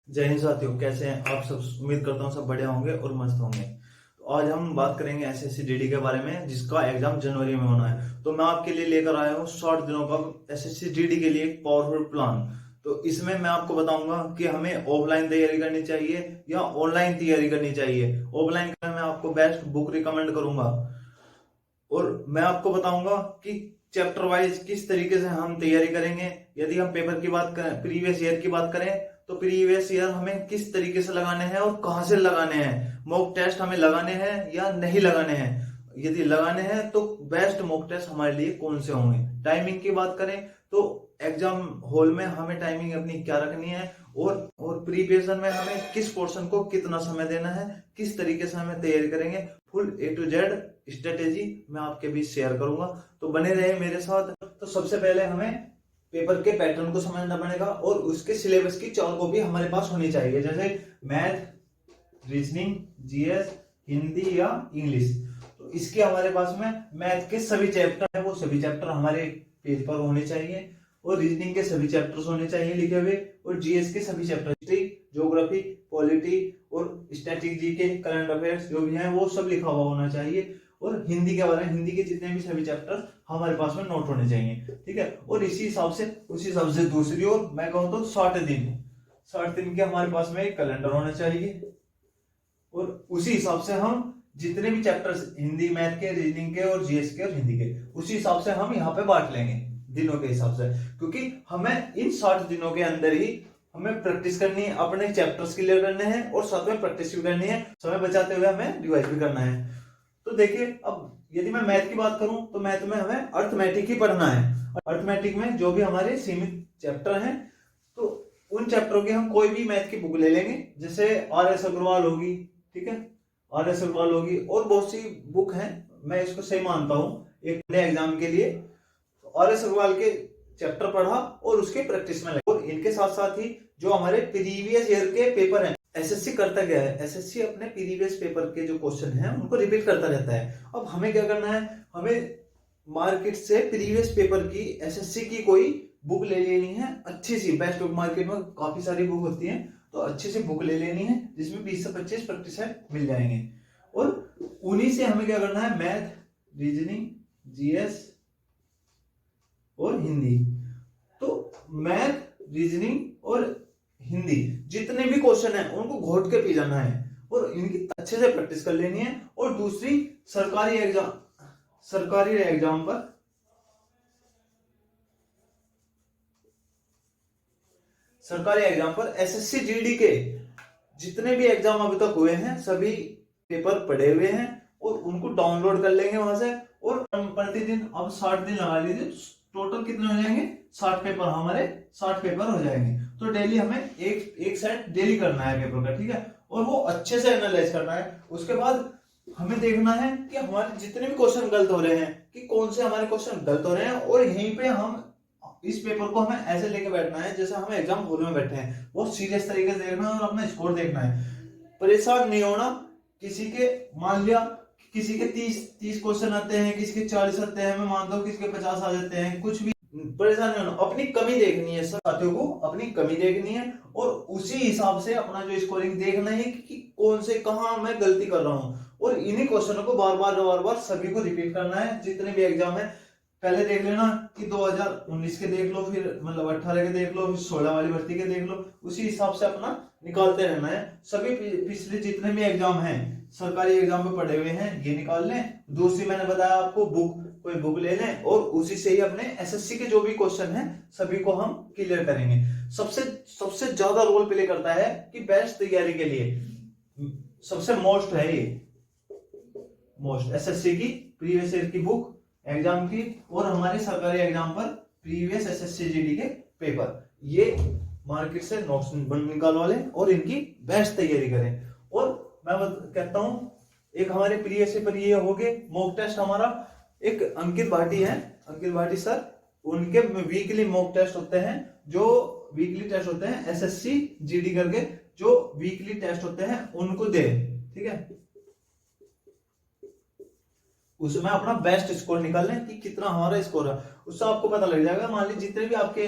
जय हिंद साथियों, कैसे हैं आप सब। उम्मीद करता हूँ सब बढ़िया होंगे और मस्त होंगे। तो आज हम बात करेंगे एसएससी जीडी के बारे में, जिसका एग्जाम जनवरी में होना है। तो मैं आपके लिए लेकर आया हूँ 60 दिनों का एसएससी जीडी के लिए एक पावरफुल प्लान। तो इसमें मैं आपको बताऊंगा कि हमें ऑफलाइन तैयारी करनी चाहिए या ऑनलाइन तैयारी करनी चाहिए। ऑफलाइन में मैं आपको बेस्ट बुक रिकमेंड करूंगा और मैं आपको बताऊंगा कि चैप्टर वाइज किस तरीके से हम तैयारी करेंगे। यदि हम पेपर की बात करें, प्रीवियस ईयर की बात करें, तो प्रीवियस ईयर हमें किस तरीके से लगाने हैं और कहां से लगाने हैं। मॉक टेस्ट हमें लगाने हैं या नहीं लगाने हैं। यदि लगाने हैं तो बेस्ट मॉक टेस्ट हमारे लिए कौन से होंगे। टाइमिंग की बात करें तो एग्जाम हॉल में हमें टाइमिंग अपनी क्या रखनी है और प्रीपरेशन में हमें किस पोर्शन को कितना समय देना है, किस तरीके से हमें तैयारी करेंगे। Full A to Z strategy मैं आपके बीच शेयर करूंगा, तो बने रहे मेरे साथ। तो सबसे पहले हमें पेपर के पैटर्न को समझना पड़ेगा और उसके सिलेबस की 4 कॉपी हमारे पास होनी चाहिए, जैसे मैथ, रीजनिंग, जीएस, हिंदी या इंग्लिश। तो इसके हमारे पास में मैथ के सभी चैप्टर है, वो सभी चैप्टर हमारे पेज पर होने चाहिए और रीजनिंग के सभी चैप्टर्स होने चाहिए लिखे हुए, और जीएस के सभी चैप्टर, हिस्ट्री, ज्योग्राफी, पॉलिटी और स्टैटिक जीके, करंट अफेयर्स जो भी हैं वो सब लिखा हुआ होना चाहिए। और हिंदी के बारे में हिंदी के जितने भी सभी चैप्टर हमारे पास में नोट होने चाहिए, ठीक है। और उसी हिसाब से दूसरी ओर मैं कहूँ तो 60 दिन के हमारे पास में एक कैलेंडर होना चाहिए और उसी हिसाब से हम जितने भी चैप्टर्स हिंदी, मैथ के, रीजनिंग के और जीएस के और हिंदी के, उसी हिसाब से हम यहाँ पे बांट लेंगे दिनों के हिसाब से, क्योंकि हमें इन 60 दिनों के अंदर ही हमें प्रैक्टिस करनी है, अपने चैप्टर्स क्लियर करने हैं और साथ में प्रैक्टिस भी करनी है, समय बचाते हुए हमें रिवाइज भी करना है। तो देखिए, अब यदि मैं मैथ की बात करूं तो मैथ में हमें अर्थमेटिक ही पढ़ना है। अर्थमेटिक में जो भी हमारे सीमित चैप्टर हैं, तो उन चैप्टरों के हम कोई भी मैथ की बुक ले लेंगे, जैसे आर.एस. अग्रवाल होगी, ठीक है, आर.एस. अग्रवाल होगी और बहुत सी बुक हैं। मैं इसको सही मानता हूँ एक नए एग्जाम के लिए। आर.एस. अग्रवाल के चैप्टर पढ़ा और उसके प्रैक्टिस में लगा। और इनके साथ साथ ही जो हमारे प्रीवियस ईयर के पेपर हैं, एसएससी करता गया है, एसएससी अपने प्रीवियस पेपर के जो क्वेश्चन हैं उनको रिपीट करता रहता है। अब हमें क्या करना है, हमें मार्केट से प्रीवियस पेपर की एसएससी की कोई बुक ले लेनी है, अच्छी सी बेस्ट बुक। मार्केट में काफी सारी बुक होती है, तो अच्छी सी बुक ले लेनी है जिसमें 20 से 25 प्रैक्टिस सेट मिल जाएंगे। और उन्हीं से हमें क्या करना है, मैथ, रीजनिंग, जीएस और हिंदी। तो मैथ, रीजनिंग और हिंदी जितने भी क्वेश्चन हैं उनको घोट के पी जाना है और इनकी अच्छे से प्रैक्टिस कर लेनी है। और दूसरी, सरकारी एग्जाम पर एसएससी जीडी के जितने भी एग्जाम अभी तक हुए हैं सभी पेपर पढ़े हुए हैं और उनको डाउनलोड कर लेंगे वहां से। और प्रतिदिन अब 60 दिन लगा लीजिए, टोटल कितने हो जाएंगे, 60 पेपर, हमारे 60 पेपर हो जाएंगे। तो डेली हमें एक सेट डेली करना है पेपर का, ठीक है, और वो अच्छे से एनालाइज करना है। उसके बाद हमें देखना है कि हमारे जितने भी क्वेश्चन गलत हो रहे हैं, कि कौन से हमारे क्वेश्चन गलत हो रहे हैं, और यहीं पे हम इस पेपर को हमें ऐसे लेके बैठना है जैसे हम एग्जाम हॉल में बैठे हैं। बहुत सीरियस तरीके से देखना है और अपना स्कोर देखना है। परेशान नहीं होना। किसी के, मान लिया किसी के 30 क्वेश्चन आते हैं, किसी के 40 आते हैं, मैं मानता हूँ किसी के 50 आ जाते हैं, कुछ भी परेशान नहीं होना। अपनी कमी देखनी है, सब साथियों को अपनी कमी देखनी है और उसी हिसाब से अपना जो स्कोरिंग देखना है कि कौन से कहां मैं गलती कर रहा हूं। और इन्हीं क्वेश्चनों को बार बार सभी को रिपीट करना है। जितने भी एग्जाम है पहले देख लेना कि 2019 के देख लो, फिर मतलब 18 के देख लो, फिर 16 वाली भर्ती के देख लो, उसी हिसाब से अपना निकालते रहना है। सभी पिछले जितने भी एग्जाम हैं, सरकारी एग्जाम में पढ़े हुए हैं, ये निकाल लें। दूसरी मैंने बताया आपको, कोई बुक ले लें और उसी से ही अपने एसएससी के जो भी क्वेश्चन हैं सभी को हम क्लियर करेंगे। सबसे ज्यादा रोल प्ले करता है कि बेस्ट तैयारी के लिए सबसे मोस्ट है ये, मोस्ट एसएससी की प्रीवियस ईयर की बुक एग्जाम की और हमारे सरकारी एग्जाम पर प्रीवियस एसएससी जीडी के पेपर, ये मार्केट से नोट्स निकालवा लें और इनकी बेस्ट तैयारी करें। और मैं कहता हूं, एक हमारे प्रीवियस पेपर ये हो गए। मॉक टेस्ट हमारा एक अंकित भाटी है, अंकित भाटी सर, उनके वीकली मॉक टेस्ट होते हैं, जो वीकली टेस्ट होते हैं एसएससी जीडी करके, जो वीकली टेस्ट होते हैं उनको दे, ठीक है। उसमें अपना बेस्ट स्कोर निकाल लें कि कितना हमारा स्कोर है, उससे आपको पता लग जाएगा। मान लीजिए जितने भी आपके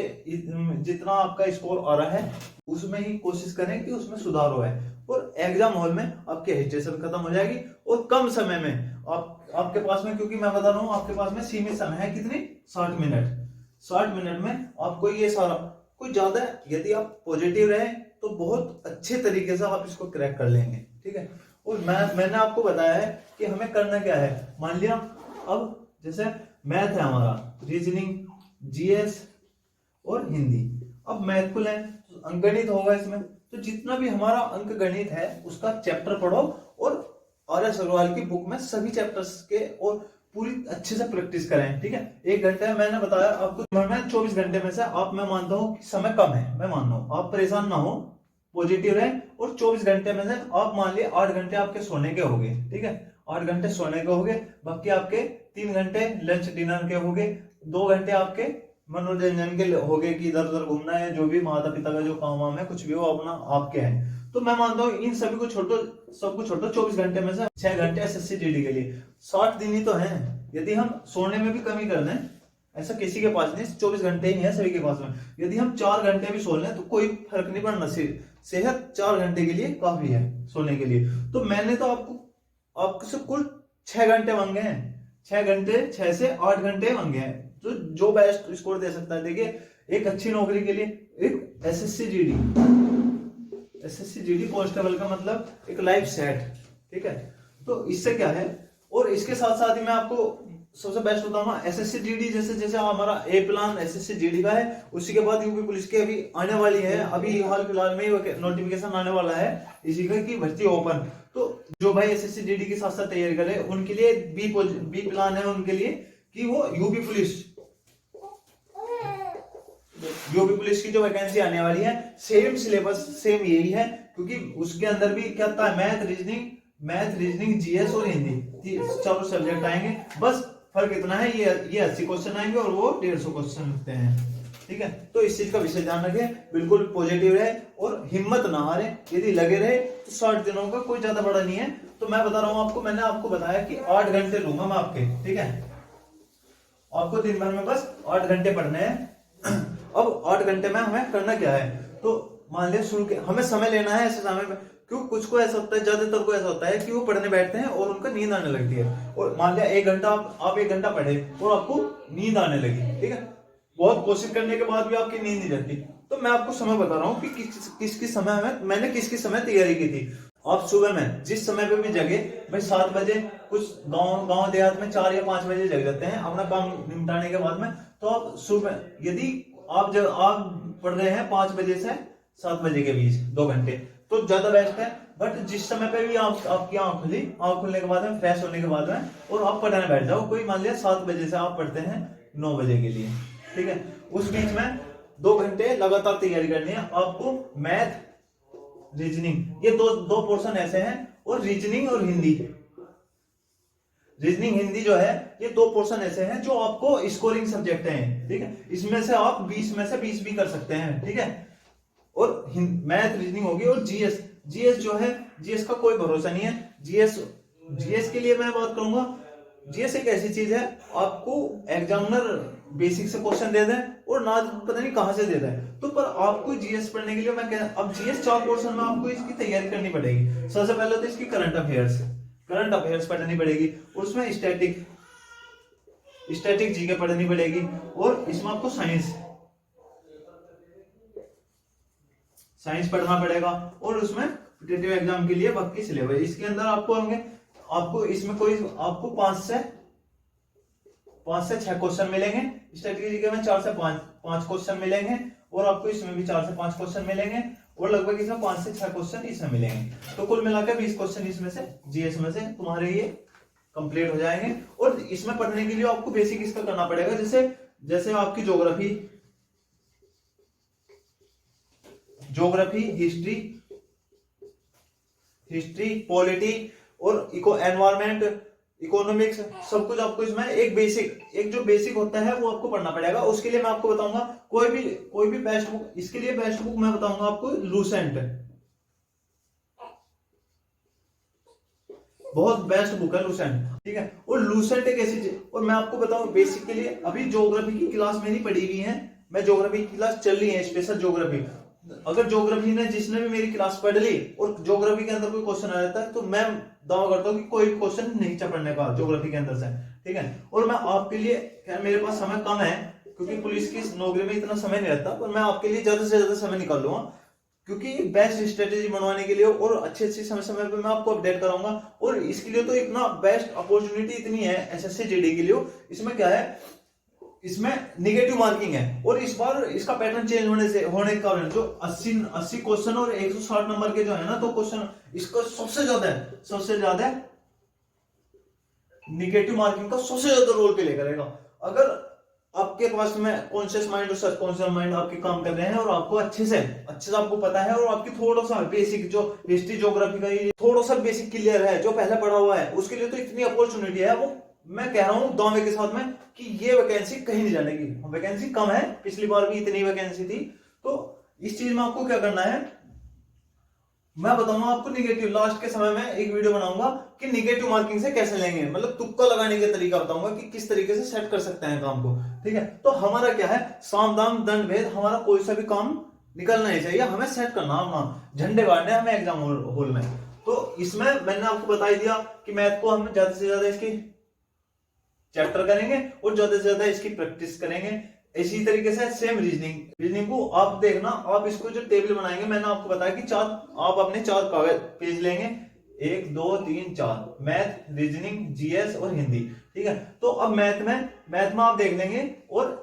जितना आपका स्कोर आ रहा है उसमें ही कोशिश करें कि उसमें सुधार हो है, और एग्जाम हॉल में आपकी हेजिटेशन खत्म हो जाएगी और कम समय में आपके पास में, क्योंकि मैं बता रहा हूँ आपके पास में सीमित समय है, कितनी 60 मिनट। 60 मिनट में आपको ये सारा, कोई ज्यादा, यदि आप पॉजिटिव रहे तो बहुत अच्छे तरीके से आप इसको क्रैक कर लेंगे, ठीक है। और मैंने आपको बताया है कि हमें करना क्या है। मान लिया अब जैसे मैथ है हमारा, रीजनिंग, जीएस और हिंदी। अब मैथ को लें तो अंकगणित होगा इसमें, तो जितना भी हमारा अंक गणित है उसका चैप्टर पढ़ो और आर.एस. अग्रवाल की बुक में सभी चैप्टर्स के और पूरी अच्छे से प्रैक्टिस करें, ठीक है। 1 घंटे में मैंने बताया आपको, मैं 24 घंटे में से आप, मैं मानता हूँ कि समय कम है, मैं मान रहा हूँ, आप परेशान ना हो, पॉजिटिव रहे, और 24 घंटे में से आप मान लिए 8 घंटे आपके सोने के हो गए, ठीक है। 8 घंटे सोने के हो गए, बाकी आपके 3 घंटे लंच डिनर के हो गए, 2 घंटे आपके मनोरंजन के हो गए कि इधर उधर घूमना है, जो भी माता पिता का जो काम वाम है, कुछ भी हो अपना आपके हैं। तो मैं मानता हूँ इन सभी को छोड़ो, सब कुछ छोड़ो, 24 घंटे में से 6 घंटे एसएससी जीडी के लिए, 60 दिन ही तो है। यदि हम सोने में भी कमी कर दें, ऐसा किसी के पास नहीं, 24 घंटे ही है सभी के पास में, यदि हम 4 घंटे भी सो लें तो कोई फर्क नहीं पड़ना, सेहत 4 घंटे के लिए काफी है सोने के लिए। तो मैंने तो आपको सिर्फ कुल 6 घंटे मांगे हैं, 6 घंटे, 6 से 8 घंटे मांगे हैं, तो जो बेस्ट स्कोर दे सकता है। देखिए एक अच्छी नौकरी के लिए, एक एसएससी जीडी कांस्टेबल का मतलब एक लाइफ सेट, ठीक है। तो इससे क्या है, और इसके साथ साथ ही मैं आपको सबसे बेस्ट बताऊंगा एसएससी जीडी, जैसे हमारा ए प्लान एसएससी जीडी का है, उसी के बाद यूपी पुलिस की अभी आने वाली है, अभी हाल फिलहाल में ही नोटिफिकेशन आने वाला है इसी का की भर्ती ओपन। तो जो भाई एसएससी जीडी के साथ साथ तैयारी करे उनके लिए बी प्लान है उनके लिए कि वो यूपी पुलिस की जो वैकेंसी आने वाली है, सेम सिलेबस सेम यही है, क्योंकि उसके अंदर भी क्या था, मैथ रीजनिंग जीएस और हिंदी, 4 सब्जेक्ट आएंगे। बस फर्क इतना है, ये 80 क्वेश्चन आएंगे और वो 150 क्वेश्चन लिखते हैं, ठीक है। तो इस चीज का विशेष ध्यान रखें, बिल्कुल पॉजिटिव रहे और हिम्मत ना हारे, यदि लगे रहे तो 60 दिनों का कोई ज्यादा बड़ा नहीं है। तो मैं बता रहा हूं आपको, मैंने आपको बताया कि 8 घंटे लूंगा मैं आपके, ठीक है। आपको दिन भर में बस 8 घंटे पढ़ने हैं। अब 8 घंटे में हमें करना क्या है, तो मान लिया शुरू के हमें समय लेना है ऐसे समय में, क्यों कुछ को ऐसा होता है, ज्यादातर को ऐसा होता है कि वो पढ़ने बैठते हैं और उनका नींद आने लगती है, और मान लिया 1 घंटा आप 1 घंटा पढ़े और आपको नींद आने लगी, ठीक है। बहुत कोशिश करने के बाद भी आपकी नींद नहीं जाती, तो मैं आपको समय बता रहा हूँ कि किस समय में मैंने किस समय तैयारी की थी। आप सुबह में जिस समय पे भी जगे भाई, 7 बजे, कुछ गांव देहात में 4 या 5 बजे जग जाते हैं अपना काम निपटाने के बाद में, तो आप सुबह यदि आप पढ़ रहे हैं 5 बजे से 7 बजे के बीच 2 घंटे, तो ज्यादा बेस्ट है। बट जिस समय पे भी आपकी आंख खुलने के बाद में, फ्रेश होने के बाद में, और आप पढ़ने बैठ जाओ, कोई मान लिया 7 बजे से आप पढ़ते हैं 9 बजे के लिए, ठीक है। उस बीच में 2 घंटे लगातार तैयारी करनी है आपको। मैथ रीजनिंग, ये दो पोर्शन ऐसे हैं, और रीजनिंग और हिंदी जो है, ये 2 पोर्शन ऐसे हैं जो आपको स्कोरिंग सब्जेक्ट हैं, ठीक है। इसमें से आप 20 में से 20 भी कर सकते हैं, ठीक है। और मैथ रीजनिंग होगी, और जीएस जो है, जीएस का कोई भरोसा नहीं है। जीएस के लिए मैं बात करूंगा, जीएस एक ऐसी चीज है, आपको एग्जामिनर बेसिक से क्वेश्चन दे दें और ना पता नहीं कहां से दे दें, तो पर आपको जीएस पढ़ने के लिए मैं अब जीएस 4 पोर्शन में आपको इसकी तैयारी करनी पड़ेगी। सबसे पहले तो इसकी करंट अफेयर्स पढ़नी पड़ेगी, उसमें स्टैटिक जीके पढ़नी पड़ेगी, और इसमें आपको साइंस पढ़ना पड़ेगा, और उसमें कॉम्पिटिटिव एग्जाम के लिए बाकी सिलेबस इसके अंदर आपको इसमें आपको 5 से 6 क्वेश्चन मिलेंगे। स्टैटिक जीके में 4 से 5 क्वेश्चन मिलेंगे, और आपको इसमें भी 4 से 5 क्वेश्चन मिलेंगे, और लगभग इसमें 5 से 6 क्वेश्चन इसमें मिलेंगे। तो कुल मिलाकर 20 क्वेश्चन इसमें से जीएस में से तुम्हारे ये कंप्लीट हो जाएंगे। और इसमें पढ़ने के लिए आपको बेसिक इसका करना पड़ेगा, जैसे आपकी ज्योग्राफी, हिस्ट्री, पॉलिटी और एनवायरमेंट, इकोनॉमिक्स, सब कुछ आपको इसमें एक जो बेसिक होता है वो आपको पढ़ना पड़ेगा। उसके लिए मैं आपको बताऊंगा कोई भी बेस्ट बुक, इसके लिए बेस्ट बुक मैं बताऊंगा आपको लूसेंट, बहुत बेस्ट बुक है लूसेंट, ठीक है। और लूसेंट एक ऐसी चीज, और मैं आपको बताऊं बेसिक के लिए, अभी ज्योग्राफी की क्लास मेरी पढ़ी हुई है, मैं ज्योग्राफी की क्लास चल रही है, स्पेशल ज्योग्राफी, अगर ज्योग्राफी ने जिसने भी मेरी क्लास पढ़ ली और ज्योग्राफी के अंदर कोई क्वेश्चन आ जाता है तो मैं दावा करता हूँ कि कोई क्वेश्चन नहीं पढ़ने का ज्योग्राफी के अंदर से, ठीक है। और मैं आपके लिए, खैर मेरे पास समय कम है क्योंकि पुलिस की नौकरी में इतना समय नहीं रहता, पर मैं आपके लिए ज्यादा से ज्यादा समय निकाल लूंगा क्योंकि बेस्ट स्ट्रेटेजी बनवाने के लिए और अच्छे समय समय पे मैं आपको अपडेट कराऊंगा। और इसके लिए तो इतना बेस्ट अपॉर्चुनिटी इतनी है एसएससी जीडी के लिए। इसमें क्या है, इसमें निगेटिव मार्किंग है और इस बार इसका पैटर्न चेंज होने के कारण जो 80 क्वेश्चन और 160 नंबर के जो है ना, तो क्वेश्चन इसका सबसे ज्यादा निगेटिव मार्किंग का सबसे ज्यादा रोल प्ले करेगा। अगर आपके पास में कॉन्शियस माइंड और सबकॉन्शियस माइंड आपके काम कर रहे हैं और आपको अच्छे से आपको पता है और आपकी थोड़ा सा बेसिक जो हिस्ट्री ज्योग्राफी का थोड़ा सा बेसिक क्लियर है, जो पहले पढ़ा हुआ है, उसके लिए तो इतनी अपॉर्चुनिटी है। वो मैं कह रहा हूं दावे के साथ में कि ये वैकेंसी कहीं नहीं जाने की, वैकेंसी कम है, पिछली बार भी इतनी वैकेंसी थी। तो इस चीज में आपको क्या करना है, मैं बताऊंगा आपको निगेटिव, लास्ट के समय में एक वीडियो बनाऊंगा कि निगेटिव मार्किंग से कैसे लेंगे, मतलब तुक्का लगाने का तरीका बताऊंगा कि किस तरीके से सेट कर सकते हैं काम को, ठीक है। तो हमारा क्या है, साम दाम दंड भेद, हमारा कोई सा भी काम निकलना नहीं चाहिए, हमें सेट करना, अपना झंडे गाड़ने हमें एग्जाम हॉल में। तो इसमें मैंने आपको बता दिया कि मैथ को हम ज्यादा से ज्यादा इसकी चैप्टर करेंगे और ज्यादा से ज्यादा इसकी प्रैक्टिस करेंगे। इसी तरीके से सेम रीजनिंग को आप देखना, आप इसको जो टेबल बनाएंगे, मैंने आपको बताया कि आप अपने 4 कागज पेज लेंगे, 1 2 3 4, मैथ, रीजनिंग, जीएस और हिंदी, ठीक है। तो अब मैथ में आप देख लेंगे और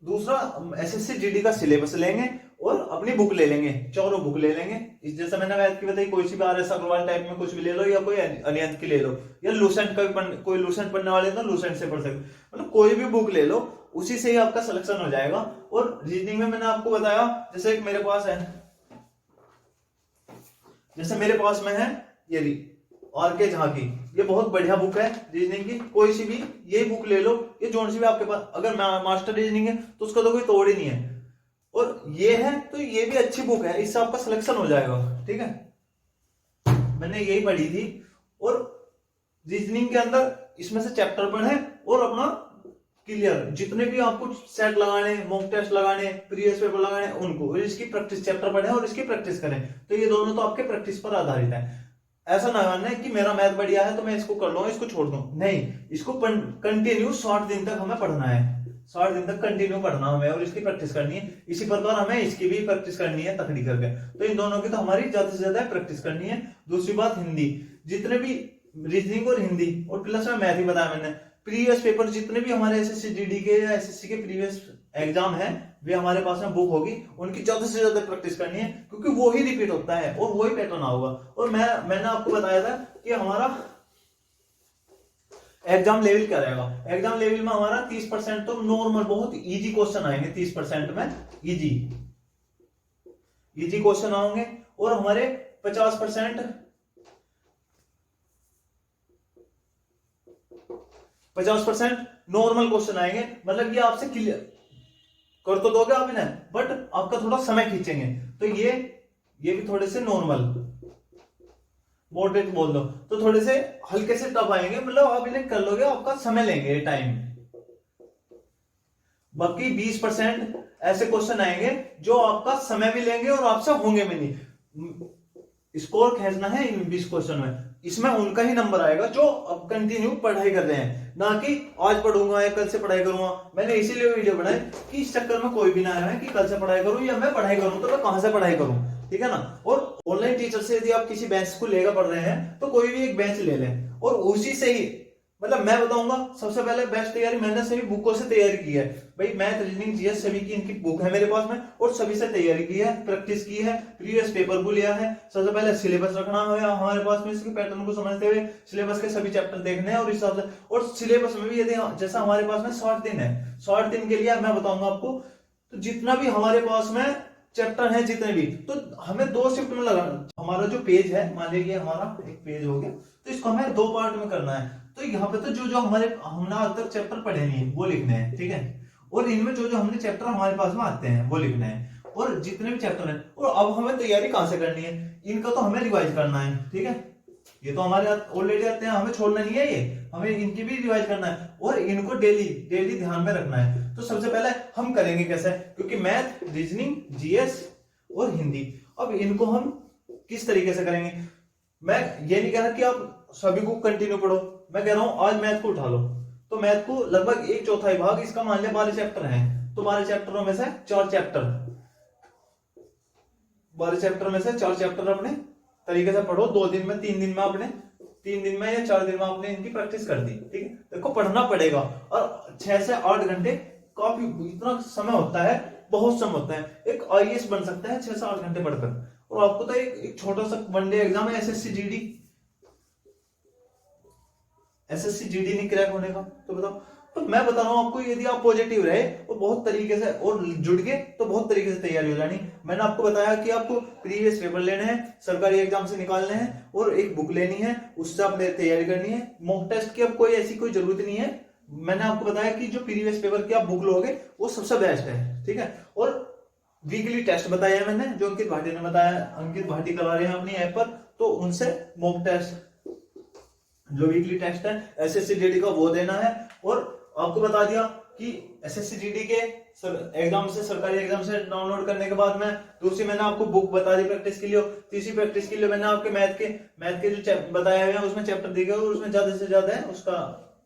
दूसरा एसएससी जीडी का सिलेबस लेंगे और अपनी बुक ले लेंगे, चारों बुक ले लेंगे। इस जैसे मैंने मैथ की बताई, कोई सी भी आर.एस. अग्रवाल टाइप में कुछ भी ले लो या कोई अनियंत की ले लो या लूसेंट का भी कोई लूसेंट पढ़ने वाले तो लूसेंट से पढ़ सकते, मतलब कोई भी बुक ले लो, उसी से ही आपका सिलेक्शन हो जाएगा। और रीजनिंग में मैंने आपको बताया, जैसे एक मेरे पास है, जैसे मेरे पास में है ये आर.के. झा की, ये बहुत बढ़िया बुक है रीजनिंग की, कोई सी भी ये बुक ले लो, ये जोन सी भी आपके पास, अगर मास्टर रीजनिंग है तो उसका तो कोई तोड़ ही नहीं है, और ये है तो ये भी अच्छी बुक है, इससे आपका सिलेक्शन हो जाएगा, ठीक है। मैंने यही पढ़ी थी। और रीजनिंग के अंदर इसमें से चैप्टर पढ़े और अपना क्लियर, जितने भी आपको सेट लगाने, मॉक टेस्ट लगाने, प्रीवियस पेपर लगाने, उनको इसकी प्रैक्टिस चैप्टर पढ़े और इसकी प्रैक्टिस करें। तो ये दोनों तो आपके प्रैक्टिस पर आधारित है। ऐसा ना मानना है कि मेरा मैथ बढ़िया है तो मैं इसको कर लूंगा, इसको छोड़ दूं, नहीं, इसको कंटिन्यू 60 दिन तक हमें पढ़ना है, 60 दिन तक कंटिन्यू पढ़ना हमें और इसकी प्रैक्टिस करनी है। इसी प्रकार हमें इसकी भी प्रैक्टिस करनी है तकड़ी करके। तो इन दोनों की तो हमारी ज्यादा से ज्यादा प्रैक्टिस करनी है। दूसरी बात, हिंदी, जितने भी रीजनिंग और हिंदी और प्लस में मैथ ही बताया मैंने, प्रीवियस पेपर जितने भी हमारे एसएससी जीडी के या एसएससी के प्रीवियस एग्जाम है, वे हमारे पास में बुक होगी, उनकी ज्यादा से ज्यादा प्रैक्टिस करनी है क्योंकि वो ही रिपीट होता है और वही पैटर्न आऊगा। और मैंने आपको बताया था कि हमारा एग्जाम लेवल क्या रहेगा। एग्जाम लेवल में हमारा 30% तो नॉर्मल बहुत इजी क्वेश्चन आएंगे, 30% में इजी क्वेश्चन आएंगे और हमारे 50% नॉर्मल क्वेश्चन आएंगे, मतलब ये आपसे क्लियर कर तो दोगे आप इन्हें, बट आपका थोड़ा समय खींचेंगे। तो ये भी थोड़े से नॉर्मल मॉडरेट बोल दो, तो थोड़े से हल्के से टफ आएंगे, मतलब आप इन्हें कर लोगे, आपका समय लेंगे टाइम। बाकी 20% ऐसे क्वेश्चन आएंगे जो आपका समय भी लेंगे और आपसे होंगे भी नहीं। स्कोर खींचना है इन 20 क्वेश्चन में, इसमें उनका ही नंबर आएगा जो अब कंटिन्यू पढ़ाई कर रहे हैं, ना कि आज पढ़ूंगा या कल से पढ़ाई करूंगा। मैंने इसीलिए वीडियो बनाई कि इस चक्कर में कोई भी ना आए कि कल से पढ़ाई करूं या मैं पढ़ाई करूं तो मैं कहां से पढ़ाई करूं, ठीक है ना। और ऑनलाइन टीचर से यदि आप किसी बेंच को लेकर पढ़ रहे हैं तो कोई भी एक बेंच ले लें और उसी से ही, मतलब मैं बताऊंगा सबसे पहले बेस्ट तैयारी मैंने सभी बुकों से तैयारी की है भाई, मैथ, रीजनिंग, जीएस सभी की इनकी बुक है मेरे पास में और सभी से तैयारी की है, प्रैक्टिस की है, प्रीवियस पेपर को लिया है। सबसे पहले सिलेबस रखना है हमारे पास में, इसके पैटर्न को समझते हुए सिलेबस के सभी चैप्टर देखने हैं और इस हिसाब से, और सिलेबस में भी यदि जैसा हमारे पास में 60 दिन है, 60 दिन के लिए मैं बताऊंगा आपको, तो जितना भी हमारे पास में चैप्टर है जितने भी, तो हमें 2 शिफ्ट में लगाना। हमारा जो पेज है, मान लीजिए हमारा एक पेज हो गया, तो इसको हमें 2 पार्ट में करना है। तो यहाँ पे तो जो हमने आज तक चैप्टर पढ़े नहीं है वो लिखने हैं, ठीक है, और इनमें जो हमने चैप्टर हमारे पास में आते हैं वो लिखने हैं, और जितने भी चैप्टर हैं। और अब हमें तैयारी कहां से करनी है, इनका तो हमें रिवाइज करना है, ठीक है, ये तो हमारे ऑलरेडी आते हैं, हमें छोड़ना नहीं है, ये हमें इनकी भी रिवाइज करना है और इनको डेली ध्यान में रखना है। तो सबसे पहले हम करेंगे कैसे, क्योंकि मैथ, रीजनिंग, जीएस और हिंदी। अब इनको हम किस तरीके से करेंगे, मैं ये नहीं कह रहा कि आप सभी को कंटिन्यू पढ़ो, मैं कह रहा हूं आज मैथ को उठा लो, तो मैथ को लगभग 1/4 भाग इसका मान लिया 12 चैप्टर हैं, तो 12 चैप्टरों में से 4 चैप्टर 12 चैप्टर में से 4 चैप्टर अपने तरीके से पढ़ो 2 दिन में, 3 दिन में अपने 3 दिन में या 4 दिन में आपने इनकी प्रैक्टिस कर दी, ठीक है। देखो पढ़ना पड़ेगा, और 6 से 8 घंटे काफी, इतना समय होता है, बहुत समय होता है। एक आईएएस बन सकता है 6 से 8 घंटे पढ़कर। और आपको तो एक छोटा सा वनडे एग्जाम है एसएससी जीडी नहीं क्रैक होने का, तो बताओ। तो मैं बता रहा हूं आपको, यदि आप पॉजिटिव रहे और बहुत तरीके से और जुड़ गए तो बहुत तरीके से तैयारी हो जानी। मैंने आपको बताया कि आपको प्रीवियस पेपर लेने हैं, सरकारी एग्जाम से निकालने हैं, और एक बुक लेनी है, उससे आपने तैयारी करनी है। मॉक टेस्ट की अब कोई ऐसी कोई जरूरत नहीं है। मैंने आपको बताया कि जो प्रीवियस पेपर की आप बुक लोगे वो सबसे बेस्ट है, ठीक है। और वीकली टेस्ट बताया है मैंने, जो अंकित भाटी ने बताया, अंकित भाटी करवा रहे हैं अपनी ऐप पर, तो उनसे मॉक टेस्ट, जो वीकली टेस्ट है एसएससी जीडी का, वो देना है। और आपको बता दिया कि एसएससी जीडी के एग्जाम से, सरकारी एग्जाम से डाउनलोड करने के बाद में दूसरी मैंने आपको बुक बता दी प्रैक्टिस के लिए। तीसरी प्रैक्टिस के लिए मैंने आपके मैथ के जो बताए हुए हैं उसमें चैप्टर दिए गए, और उसमें ज्यादा से ज्यादा है उसका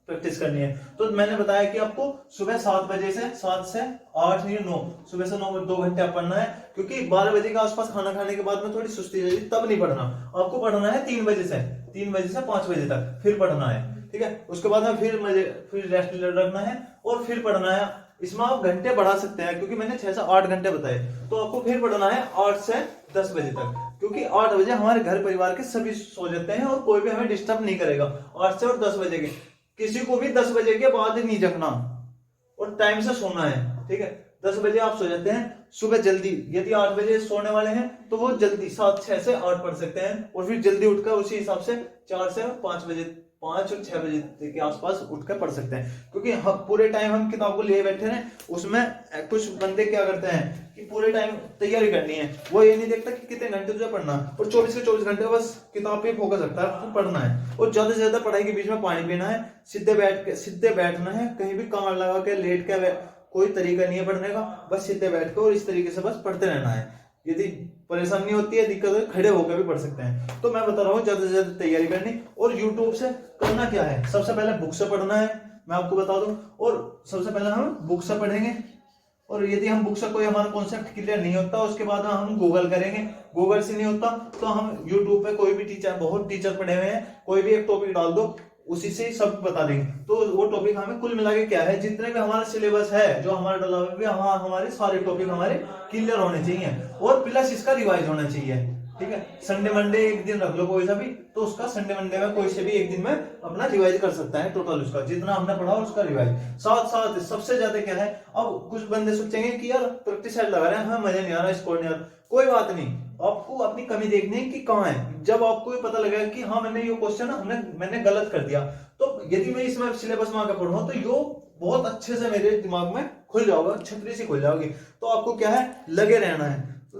प्रैक्टिस करनी है। तो मैंने बताया कि आपको सुबह 7 बजे से 7 से 8 या 9, सुबह से 9 2 घंटे आप पढ़ना है, क्योंकि 12 बजे के आसपास खाना खाने के बाद में थोड़ी सुस्ती जाएगी, तब नहीं पढ़ना। आपको पढ़ना है 3 बजे से 5 बजे तक, फिर पढ़ना है, ठीक है। उसके बाद में फिर रेस्ट रखना है और फिर पढ़ना है। इसमें आप घंटे बढ़ा सकते हैं, क्योंकि मैंने 6 से 8 घंटे बताए, तो आपको फिर पढ़ना है 8 से 10 बजे तक, क्योंकि 8 बजे हमारे घर परिवार के सभी सो जाते हैं और कोई भी हमें डिस्टर्ब नहीं करेगा। 8 से और 10 बजे के, किसी को भी 10 बजे के बाद नहीं जगना और टाइम से सोना है, ठीक है। 10 बजे आप सो जाते हैं, सुबह जल्दी, यदि 8 बजे सोने वाले हैं तो वो जल्दी 6 से 8 पढ़ सकते हैं, और फिर जल्दी उठकर उसी हिसाब से 4 से 5 बजे, 5 और 6 बजे के आसपास उठकर पढ़ सकते हैं। क्योंकि हम पूरे टाइम हम किताब को लिए बैठे हैं, उसमें कुछ बंदे क्या करते हैं कि पूरे टाइम तैयारी करनी है, वो ये नहीं देखता कि कितने घंटे तुझे पढ़ना है, और 24 के 24 घंटे बस किताब पे फोकस रखता है, तो पढ़ना है। और ज्यादा से ज्यादा पढ़ाई के बीच में पानी पीना है, सीधे बैठना है, कहीं भी कमर लगा के लेट के कोई तरीका नहीं है पढ़ने का, बस सीधे बैठ के और इस तरीके से बस पढ़ते रहना है। यदि परेशानी होती है, दिक्कत है, खड़े होकर भी पढ़ सकते हैं। तो मैं बता रहा हूँ ज्यादा से ज्यादा तैयारी करनी। और यूट्यूब से करना क्या है, सबसे पहले बुक से पढ़ना है, मैं आपको बता दूं। और सबसे पहले हम बुक से पढ़ेंगे, और यदि हम बुक से कोई हमारा कॉन्सेप्ट क्लियर नहीं होता, उसके बाद हम गूगल करेंगे। गूगल से नहीं होता तो हम यूट्यूब पे कोई भी टीचर, बहुत टीचर पढ़े हुए हैं, कोई भी एक टॉपिक डाल दो, उसी से सब बता देंगे। तो वो टॉपिक हमें कुल मिला के क्या है, जितने भी हमारा सिलेबस है, जो हमारा डला हुआ है, हमारे सारे टॉपिक हमारे क्लियर होने चाहिए, और प्लस इसका रिवाइज होना चाहिए, ठीक है। संडे मंडे एक दिन रख लो कोई सा भी, तो उसका संडे मंडे में कोई से भी एक दिन में अपना रिवाइज कर सकता है, टोटल उसका जितना हमने पढ़ा उसका रिवाइज। साथ साथ सबसे ज्यादा क्या है, अब कुछ बंदे सोचेंगे कि यार प्रैक्टिस सेट लगा रहे हैं, हमें मजा नहीं आ रहा, स्कोर नहीं आ रहा। कोई बात नहीं, आपको अपनी कमी देखनी है कि कहाँ है। जब आपको पता लगेगा कि हाँ मैंने ये क्वेश्चन मैंने गलत कर दिया, तो यदि मैं इसमें सिलेबस में आगे पढ़ूं तो यो बहुत अच्छे से मेरे दिमाग में खुल जाओगे, छतरी से खुल जाओगी। तो आपको क्या है, लगे रहना है। तो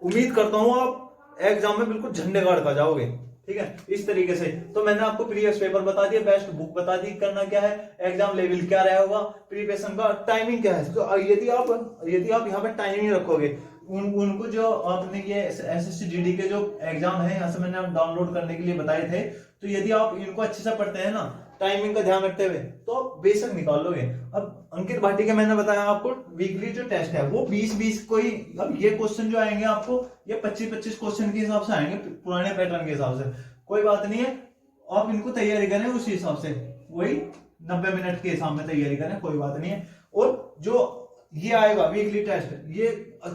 उम्मीद करता हूं आप एग्जाम में बिल्कुल झंडे गाड़ कर जाओगे, ठीक है, इस तरीके से। तो मैंने आपको प्रीवियस पेपर बता दिया, बेस्ट बुक बता दी, करना क्या है, एग्जाम लेवल क्या रहा होगा, प्रिपरेशन का टाइमिंग क्या है। तो यदि आप यहाँ पे टाइमिंग रखोगे, उनको जो आपने ये एसएससी जीडी के जो एग्जाम है यहाँ से मैंने डाउनलोड करने के लिए बताए थे, तो यदि आप इनको अच्छे से पढ़ते हैं ना, टाइमिंग का ध्यान रखते हुए, तो आप बेशक निकाल लोगे। अब अंकित भाटी के मैंने बताया आपको वीकली जो टेस्ट है वो 20-20 कोई, अब ये क्वेश्चन जो आएंगे आपको ये 25-25 क्वेश्चन के हिसाब से आएंगे, पुराने पैटर्न के हिसाब से। कोई बात नहीं है, आप इनको तैयारी करें उसी हिसाब से, वही 90 मिनट के हिसाब में तैयारी करें, कोई बात नहीं है। और जो ये आएगा वीकली टेस्ट, ये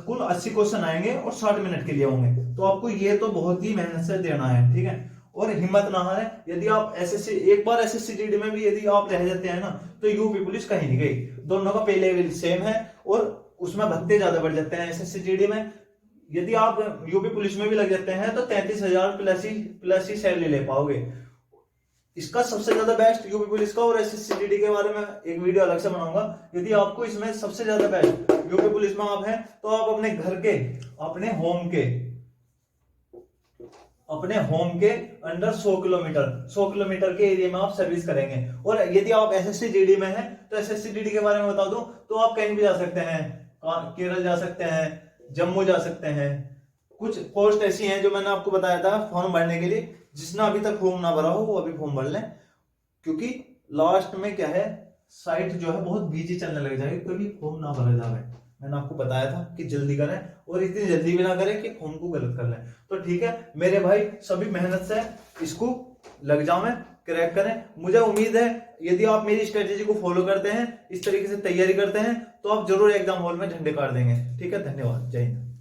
कुल 80 क्वेश्चन आएंगे और 60 मिनट के लिए होंगे, तो आपको ये तो बहुत ही मेहनत से देना है, ठीक है। और हिम्मत ना हारे, यदि आप एसएससी एक बार एसएससी जीडी में भी यदि आप रह जाते हैं ना, तो यूपी पुलिस कहीं नहीं गई, दोनों का पे लेवल सेम है, और उसमें भत्ते ज्यादा बढ़ जाते हैं एसएससी जीडी में। यदि आप यूपी पुलिस में भी लग जाते हैं तो 33,000 प्लस ही सैलरी ले पाओगे। इसका सबसे ज्यादा बेस्ट यूपी पुलिस का और एसएससी जीडी के बारे में एक वीडियो अलग से बनाऊंगा। यदि आपको इसमें सबसे ज्यादा बेस्ट यूपी पुलिस में आप हैं, तो आप अपने घर के, अपने होम के अंडर 100 किलोमीटर के एरिया में आप सर्विस करेंगे। और यदि आप एसएससी जीडी में हैं, तो एसएससी जीडी के बारे में बता दूं तो आप कहीं भी जा सकते हैं, केरल जा सकते हैं, जम्मू जा सकते हैं। कुछ पोस्ट ऐसी हैं जो मैंने आपको बताया था फॉर्म भरने के लिए, जिसने अभी तक फॉर्म ना भरा हो वो अभी फॉर्म भर लें, क्योंकि लास्ट में क्या है, साइट जो है बहुत बिजी चलने लग जाएगी, कभी फॉर्म ना भरा जाए। मैंने आपको बताया था कि जल्दी करें, और इतनी जल्दी भी ना करें कि फॉर्म को गलत कर लें। तो ठीक है मेरे भाई, सभी मेहनत से इसको लग जाओ, क्रैक करें। मुझे उम्मीद है यदि आप मेरी स्ट्रेटेजी को फॉलो करते हैं, इस तरीके से तैयारी करते हैं, तो आप जरूर एग्जाम हॉल में झंडे गाड़ देंगे। ठीक है, धन्यवाद, जय हिंद।